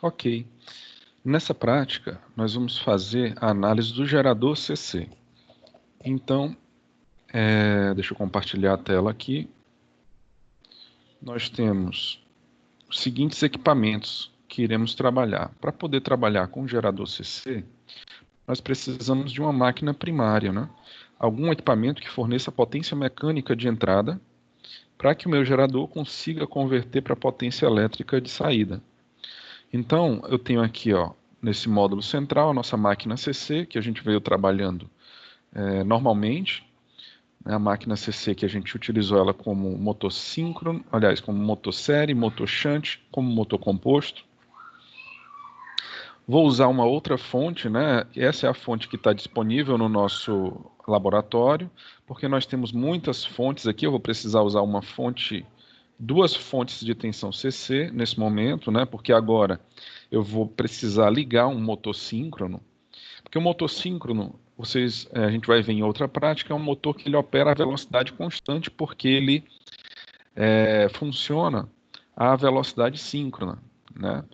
Ok. Nessa prática, nós vamos fazer a análise do gerador CC. Então, deixa eu compartilhar a tela aqui. Nós temos os seguintes equipamentos que iremos trabalhar. Para poder trabalhar com o gerador CC, nós precisamos de uma máquina primária, né? Algum equipamento que forneça potência mecânica de entrada para que o meu gerador consiga converter para potência elétrica de saída. Então, eu tenho aqui, ó, nesse módulo central, a nossa máquina CC, que a gente veio trabalhando normalmente. A máquina CC que a gente utilizou ela como motor síncrono, aliás, como motor série, motor shunt, como motor composto. Vou usar uma outra fonte, né? Essa é a fonte que está disponível no nosso laboratório, porque nós temos muitas fontes aqui. Eu vou precisar usar uma fonte, duas fontes de tensão CC nesse momento, né? Porque agora eu vou precisar ligar um motor síncrono, porque o motor síncrono, a gente vai ver em outra prática, é um motor que ele opera a velocidade constante, porque ele funciona a velocidade síncrona, né?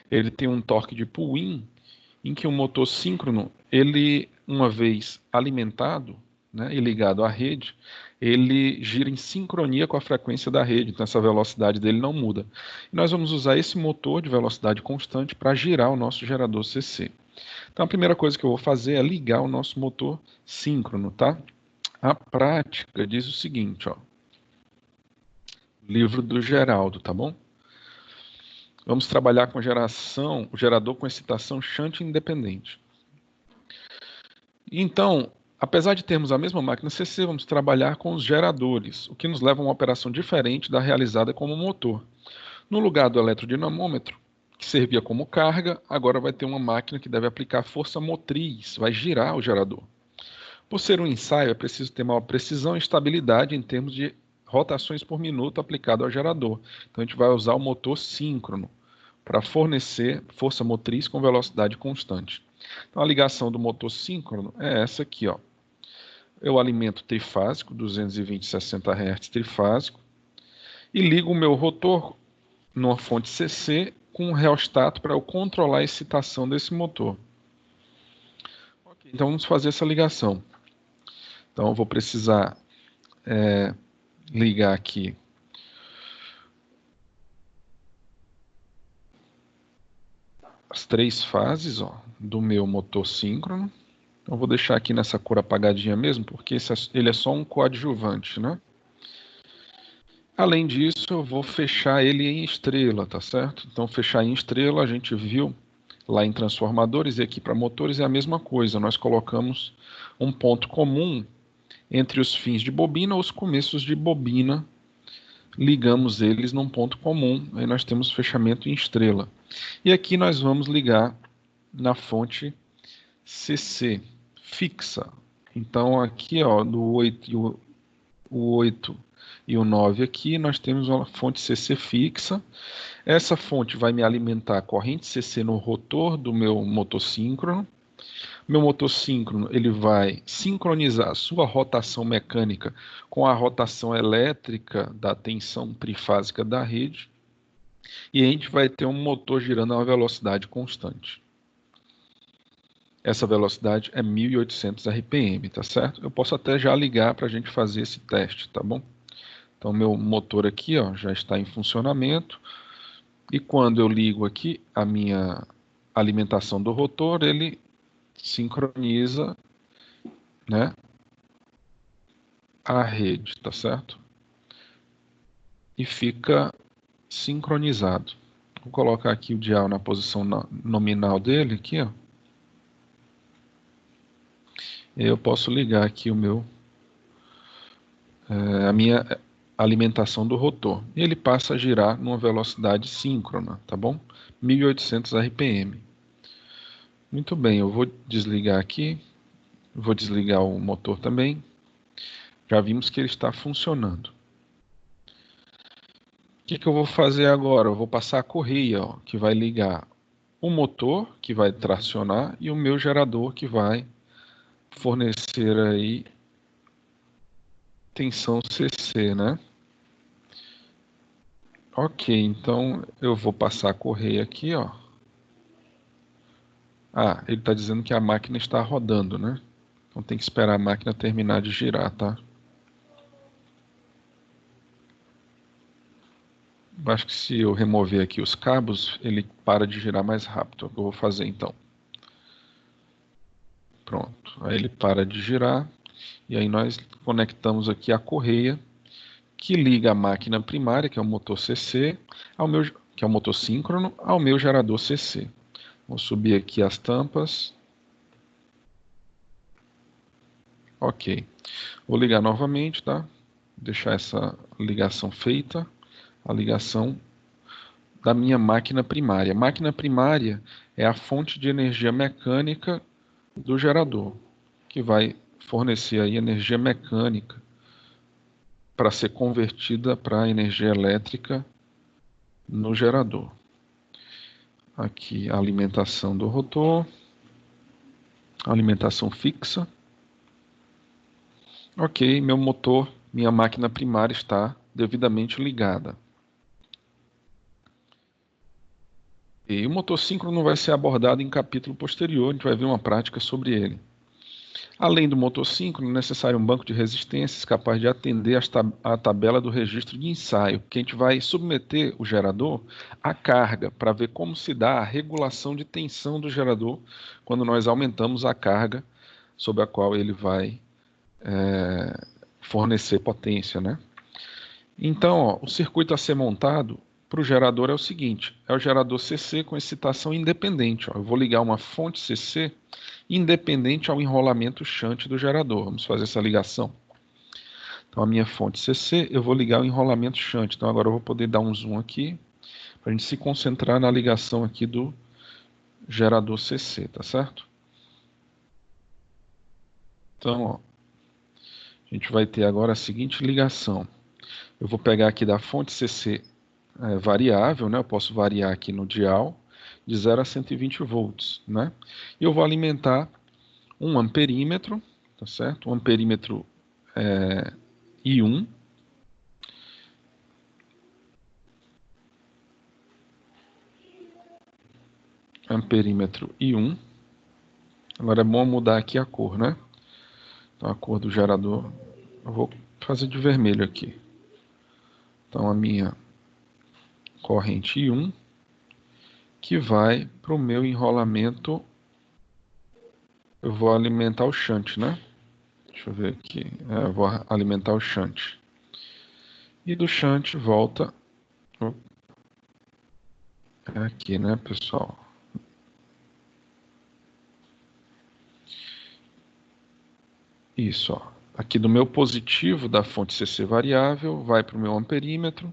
Ele tem um torque de pull-in, em que o motor síncrono, ele, uma vez alimentado, né, e ligado à rede, ele gira em sincronia com a frequência da rede, então essa velocidade dele não muda. E nós vamos usar esse motor de velocidade constante para girar o nosso gerador CC. Então a primeira coisa que eu vou fazer é ligar o nosso motor síncrono, tá? A prática diz o seguinte, ó. Livro do Geraldo, tá bom? Vamos trabalhar com geração, o gerador com excitação shunt independente. Então, apesar de termos a mesma máquina CC, vamos trabalhar com os geradores, o que nos leva a uma operação diferente da realizada como motor. No lugar do eletrodinamômetro, que servia como carga, agora vai ter uma máquina que deve aplicar força motriz, vai girar o gerador. Por ser um ensaio, é preciso ter maior precisão e estabilidade em termos de rotações por minuto aplicado ao gerador. Então a gente vai usar o motor síncrono para fornecer força motriz com velocidade constante. Então a ligação do motor síncrono é essa aqui, ó. Eu alimento trifásico, 220/60 Hz trifásico, e ligo o meu rotor numa fonte CC com um reostato para eu controlar a excitação desse motor. Okay, então vamos fazer essa ligação. Então eu vou precisar ligar aqui as três fases, ó, do meu motor síncrono. Então vou deixar aqui nessa cor apagadinha mesmo, porque ele é só um coadjuvante, né? Além disso, eu vou fechar ele em estrela, tá certo? Então fechar em estrela, a gente viu lá em transformadores, e aqui para motores é a mesma coisa. Nós colocamos um ponto comum entre os fins de bobina ou os começos de bobina, ligamos eles num ponto comum, aí nós temos fechamento em estrela. E aqui nós vamos ligar na fonte CC fixa. Então aqui, ó, no 8 o 8 e o 9 aqui, nós temos uma fonte CC fixa. Essa fonte vai me alimentar a corrente CC no rotor do meu motor síncrono. Meu motor síncrono, ele vai sincronizar a sua rotação mecânica com a rotação elétrica da tensão trifásica da rede. E a gente vai ter um motor girando a uma velocidade constante. Essa velocidade é 1.800 RPM, tá certo? Eu posso até já ligar para a gente fazer esse teste, tá bom? Então, meu motor aqui, ó, já está em funcionamento. E quando eu ligo aqui a minha alimentação do rotor, ele sincroniza, né, a rede, tá certo? E fica sincronizado. Vou colocar aqui o dial na posição nominal dele, aqui, ó. E eu posso ligar aqui a minha alimentação do rotor. E ele passa a girar numa velocidade síncrona, tá bom? 1.800 RPM. Muito bem, eu vou desligar aqui. Vou desligar o motor também. Já vimos que ele está funcionando. O que eu vou fazer agora? Eu vou passar a correia, ó, que vai ligar o motor, que vai tracionar, e o meu gerador, que vai fornecer aí tensão CC, né? Ok, então eu vou passar a correia aqui, ó. Ah, ele está dizendo que a máquina está rodando, né? Então tem que esperar a máquina terminar de girar, tá? Acho que se eu remover aqui os cabos, ele para de girar mais rápido. É o que eu vou fazer então. Pronto. Aí ele para de girar. E aí nós conectamos aqui a correia que liga a máquina primária, que é o motor CC, que é o motor síncrono, ao meu gerador CC. Vou subir aqui as tampas. Ok. Vou ligar novamente, tá? Deixar essa ligação feita. A ligação da minha máquina primária. A máquina primária é a fonte de energia mecânica do gerador, que vai fornecer aí energia mecânica para ser convertida para energia elétrica no gerador. Aqui a alimentação do rotor, alimentação fixa. Ok, meu motor, minha máquina primária está devidamente ligada. E o motor síncrono vai ser abordado em capítulo posterior, a gente vai ver uma prática sobre ele. Além do motor síncrono, é necessário um banco de resistências capaz de atender a tabela do registro de ensaio, que a gente vai submeter o gerador à carga para ver como se dá a regulação de tensão do gerador quando nós aumentamos a carga sobre a qual ele vai fornecer potência, né? Então, ó, o circuito a ser montado para o gerador é o seguinte: é o gerador CC com excitação independente. Ó. Eu vou ligar uma fonte CC independente ao enrolamento shunt do gerador. Vamos fazer essa ligação. Então, a minha fonte CC, eu vou ligar o enrolamento shunt. Então, agora eu vou poder dar um zoom aqui para a gente se concentrar na ligação aqui do gerador CC, tá certo? Então, ó, a gente vai ter agora a seguinte ligação. Eu vou pegar aqui da fonte CC variável, né? Eu posso variar aqui no dial de 0 a 120 volts, né? E eu vou alimentar um amperímetro, tá certo? Um amperímetro I1, amperímetro I1. Agora é bom mudar aqui a cor, né? Então a cor do gerador, eu vou fazer de vermelho aqui. Então a minha corrente I1 que vai para o meu enrolamento, eu vou alimentar o shunt, né? Deixa eu ver aqui, eu vou alimentar o shunt. E do shunt volta aqui, né, pessoal? Isso, ó. Aqui do meu positivo da fonte CC variável, vai para o meu amperímetro,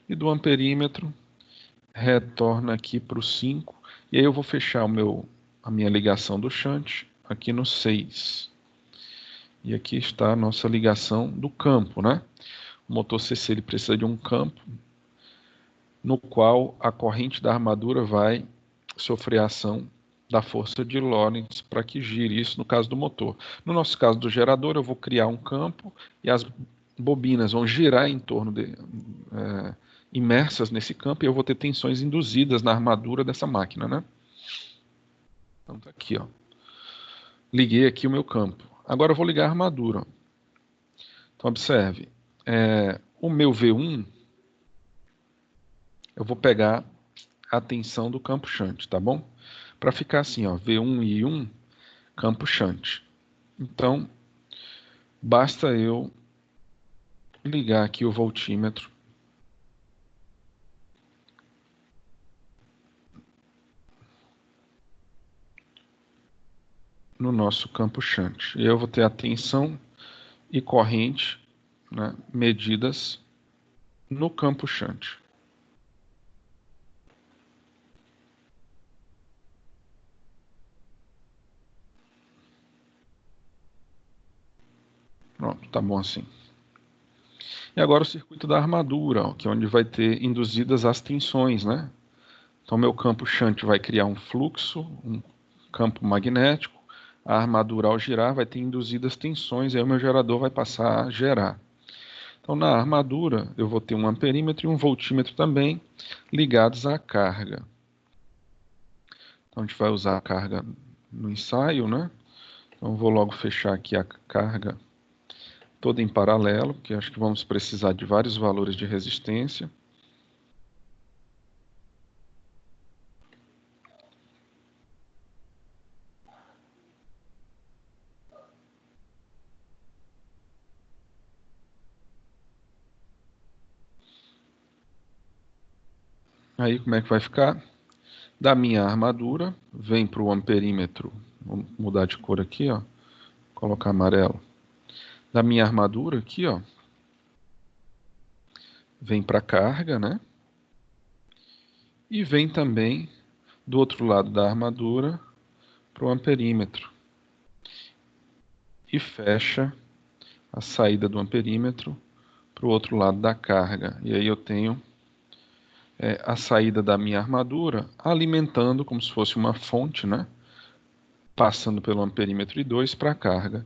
e do amperímetro retorna aqui para o 5, e aí eu vou fechar a minha ligação do shunt aqui no 6. E aqui está a nossa ligação do campo, né? O motor CC ele precisa de um campo no qual a corrente da armadura vai sofrer a ação da força de Lorentz para que gire, isso no caso do motor. No nosso caso do gerador, eu vou criar um campo e as bobinas vão girar em torno imersas nesse campo, e eu vou ter tensões induzidas na armadura dessa máquina, né? Então tá aqui, ó. Liguei aqui o meu campo. Agora eu vou ligar a armadura. Então observe, o meu V1, eu vou pegar a tensão do campo shunt, tá bom? Para ficar assim, ó, V1 e I1, campo shunt. Então, basta eu ligar aqui o voltímetro no nosso campo shunt. E eu vou ter a tensão e corrente, né, medidas no campo shunt. Pronto, tá bom assim. E agora o circuito da armadura, ó, que é onde vai ter induzidas as tensões, né? Então meu campo shunt vai criar um fluxo, um campo magnético. A armadura ao girar vai ter induzidas tensões, e aí o meu gerador vai passar a gerar. Então na armadura eu vou ter um amperímetro e um voltímetro também ligados à carga. Então, a gente vai usar a carga no ensaio, né? Então, vou logo fechar aqui a carga toda em paralelo, porque acho que vamos precisar de vários valores de resistência. Aí, como é que vai ficar? Da minha armadura, vem para o amperímetro, vou mudar de cor aqui, ó, colocar amarelo. Da minha armadura aqui, ó, vem para a carga, né? E vem também do outro lado da armadura para o amperímetro. E fecha a saída do amperímetro para o outro lado da carga. E aí eu tenho a saída da minha armadura alimentando como se fosse uma fonte, né? Passando pelo amperímetro I2 para a carga.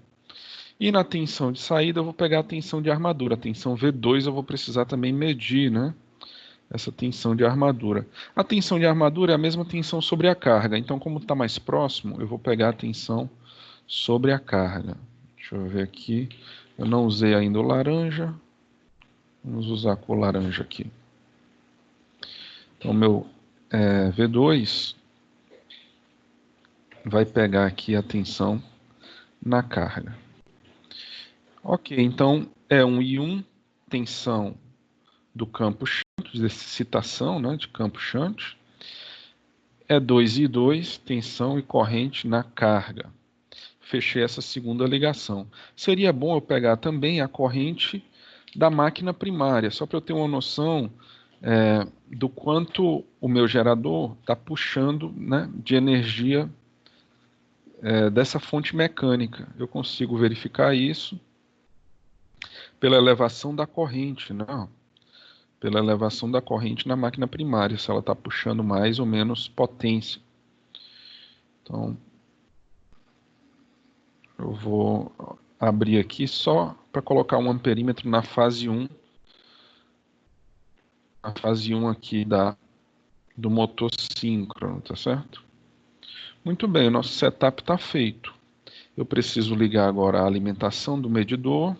E na tensão de saída eu vou pegar a tensão de armadura. A tensão V2 eu vou precisar também medir, né? Essa tensão de armadura. A tensão de armadura é a mesma tensão sobre a carga. Então, como está mais próximo, eu vou pegar a tensão sobre a carga. Deixa eu ver aqui. Eu não usei ainda o laranja. Vamos usar a cor laranja aqui. Então, meu V2 vai pegar aqui a tensão na carga. Ok, então é um I1, tensão do campo shunt, de excitação, né, de campo shunt. É 2I2, tensão e corrente na carga. Fechei essa segunda ligação. Seria bom eu pegar também a corrente da máquina primária, só para eu ter uma noção do quanto o meu gerador está puxando, né, de energia dessa fonte mecânica. Eu consigo verificar isso pela elevação da corrente, né? Pela elevação da corrente na máquina primária, se ela está puxando mais ou menos potência. Então, eu vou abrir aqui só para colocar um amperímetro na fase 1, a fase 1 aqui do motor síncrono, tá certo? Muito bem, o nosso setup está feito. Eu preciso ligar agora a alimentação do medidor.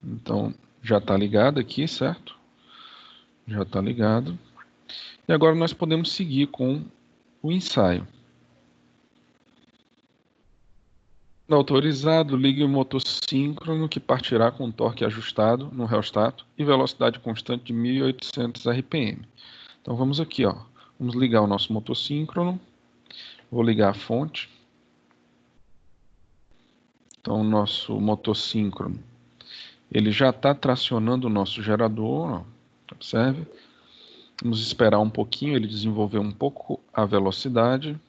Então, já está ligado aqui, certo? Já está ligado. E agora nós podemos seguir com o ensaio. Autorizado, ligue o motor síncrono que partirá com torque ajustado no reostato e velocidade constante de 1.800 RPM. Então vamos aqui, ó. Vamos ligar o nosso motor síncrono. Vou ligar a fonte. Então o nosso motor síncrono, ele já está tracionando o nosso gerador, ó. Observe. Vamos esperar um pouquinho ele desenvolver um pouco a velocidade.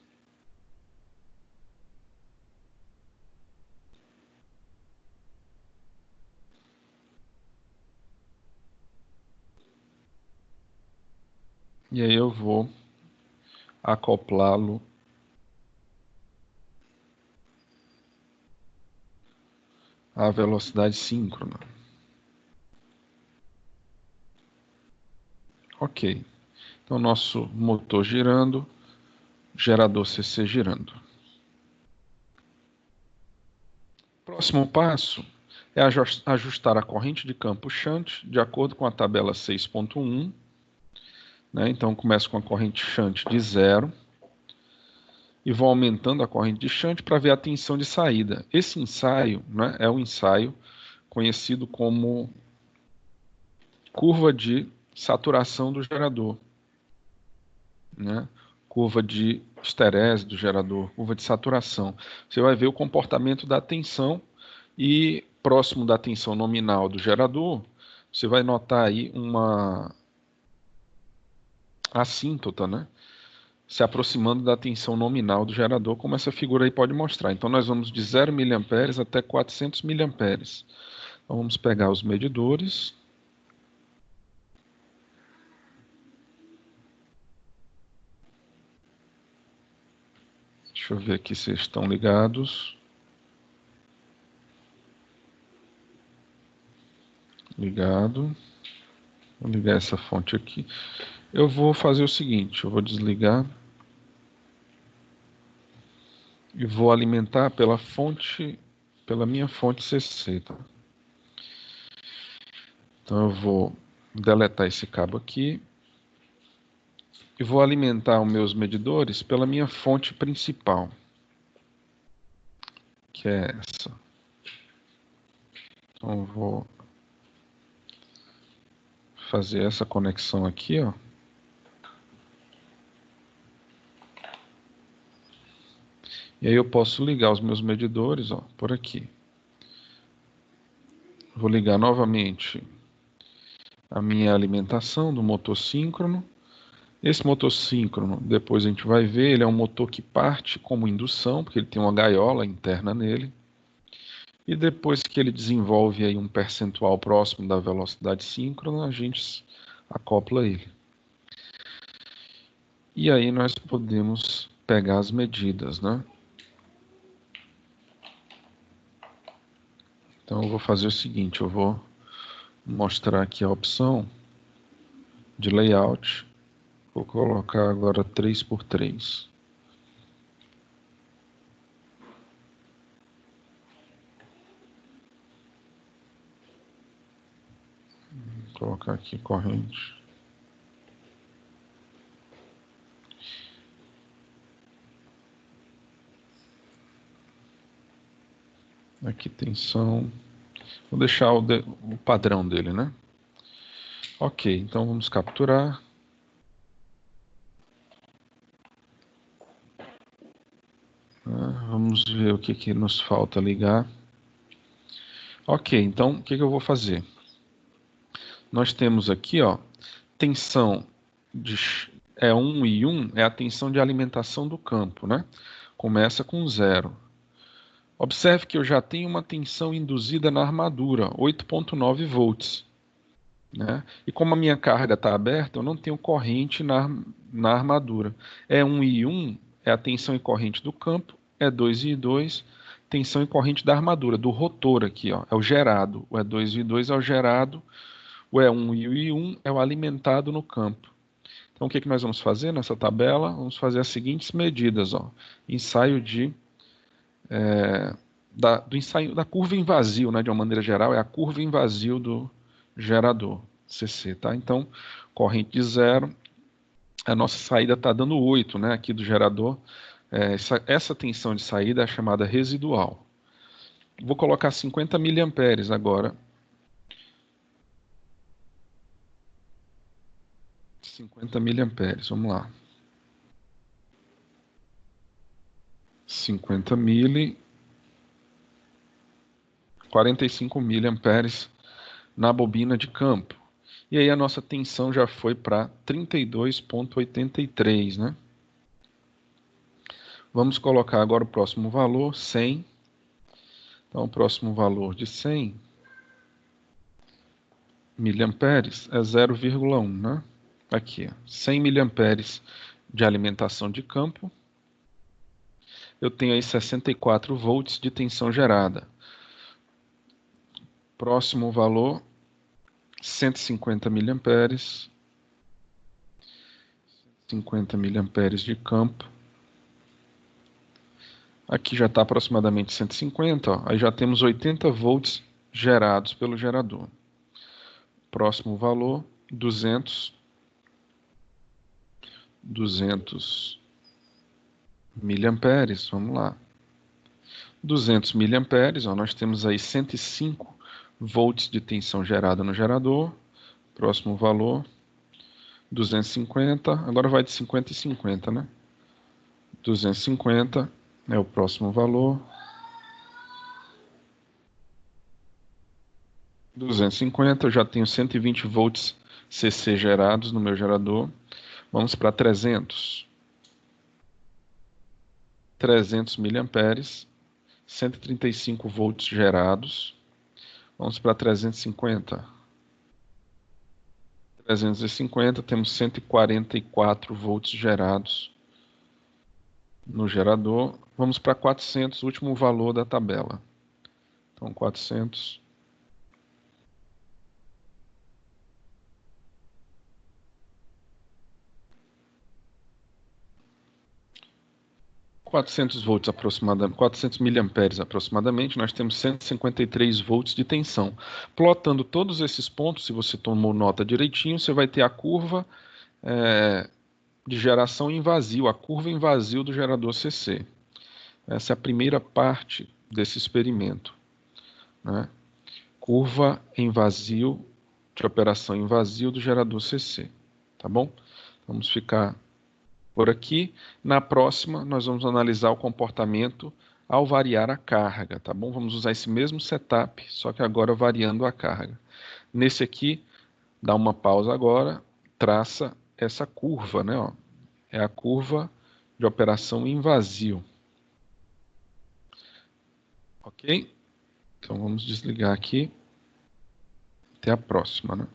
E aí eu vou acoplá-lo à velocidade síncrona. Ok. Então, nosso motor girando, gerador CC girando. Próximo passo é ajustar a corrente de campo shunt de acordo com a tabela 6.1. Né? Então, começo com a corrente shunt de 0 e vou aumentando a corrente de shunt para ver a tensão de saída. Esse ensaio, né, é um ensaio conhecido como curva de saturação do gerador, né? Curva de esterese do gerador, curva de saturação. Você vai ver o comportamento da tensão e próximo da tensão nominal do gerador, você vai notar aí uma assíntota, né? Se aproximando da tensão nominal do gerador, como essa figura aí pode mostrar. Então nós vamos de 0 mA até 400 mA. Então vamos pegar os medidores. Deixa eu ver aqui se estão ligados. Ligado. Vou ligar essa fonte aqui. Eu vou fazer o seguinte, eu vou desligar e vou alimentar pela fonte, pela minha fonte CC, tá? Então eu vou deletar esse cabo aqui e vou alimentar os meus medidores pela minha fonte principal, que é essa. Então eu vou fazer essa conexão aqui, ó. E aí eu posso ligar os meus medidores, ó, por aqui. Vou ligar novamente a minha alimentação do motor síncrono. Esse motor síncrono, depois a gente vai ver, ele é um motor que parte como indução, porque ele tem uma gaiola interna nele. E depois que ele desenvolve aí um percentual próximo da velocidade síncrona, a gente acopla ele. E aí nós podemos pegar as medidas, né? Então eu vou fazer o seguinte, eu vou mostrar aqui a opção de layout. Vou colocar agora 3x3. Vou colocar aqui corrente. Aqui tensão. Vou deixar o padrão dele, né? Ok, então vamos capturar. Vamos ver o que nos falta ligar. Ok, então o que eu vou fazer? Nós temos aqui, ó, tensão de 1 e 1 é a tensão de alimentação do campo, né? Começa com 0. Observe que eu já tenho uma tensão induzida na armadura, 8,9 volts. Né? E como a minha carga está aberta, eu não tenho corrente na armadura. E1 e 1 é a tensão e corrente do campo, E2 e 2, tensão e corrente da armadura, do rotor aqui, ó, é o gerado. O E2 e 2 é o gerado, o E1 e o I1 é o alimentado no campo. Então, o que nós vamos fazer nessa tabela? Vamos fazer as seguintes medidas. Ó. Ensaio do ensaio da curva em vazio, né, de uma maneira geral, é a curva em vazio do gerador, CC. Tá? Então, corrente de 0, a nossa saída está dando 8, né, aqui do gerador. Essa tensão de saída é chamada residual. Vou colocar 50 miliamperes agora. 50 miliamperes, vamos lá. 50 mili, 45 miliamperes na bobina de campo. E aí a nossa tensão já foi para 32,83, né? Vamos colocar agora o próximo valor, 100. Então, o próximo valor de 100 miliamperes é 0,1, né? Aqui, 100 miliamperes de alimentação de campo. Eu tenho aí 64 volts de tensão gerada. Próximo valor, 150 miliamperes. 50 miliamperes de campo. Aqui já está aproximadamente 150, ó. Aí já temos 80 volts gerados pelo gerador. Próximo valor, 200 miliamperes, vamos lá. 200 miliamperes, ó, nós temos aí 105 volts de tensão gerada no gerador. Próximo valor, 250, agora vai de 50 e 50, né? 250 é o próximo valor. 250, eu já tenho 120 volts CC gerados no meu gerador. Vamos para 300. 300 miliamperes, 135 volts gerados. Vamos para 350. 350, temos 144 volts gerados no gerador. Vamos para 400, último valor da tabela. Então, 400. 400 volts aproximadamente, 400 miliamperes aproximadamente, nós temos 153 volts de tensão. Plotando todos esses pontos, se você tomou nota direitinho, você vai ter a curva de geração em vazio, a curva em vazio do gerador CC. Essa é a primeira parte desse experimento, né? Curva em vazio, de operação em vazio do gerador CC, tá bom? Vamos ficar por aqui. Na próxima, nós vamos analisar o comportamento ao variar a carga, tá bom? Vamos usar esse mesmo setup, só que agora variando a carga. Nesse aqui, dá uma pausa agora, traça essa curva, né? Ó. É a curva de operação em vazio. Ok? Então vamos desligar aqui. Até a próxima, né?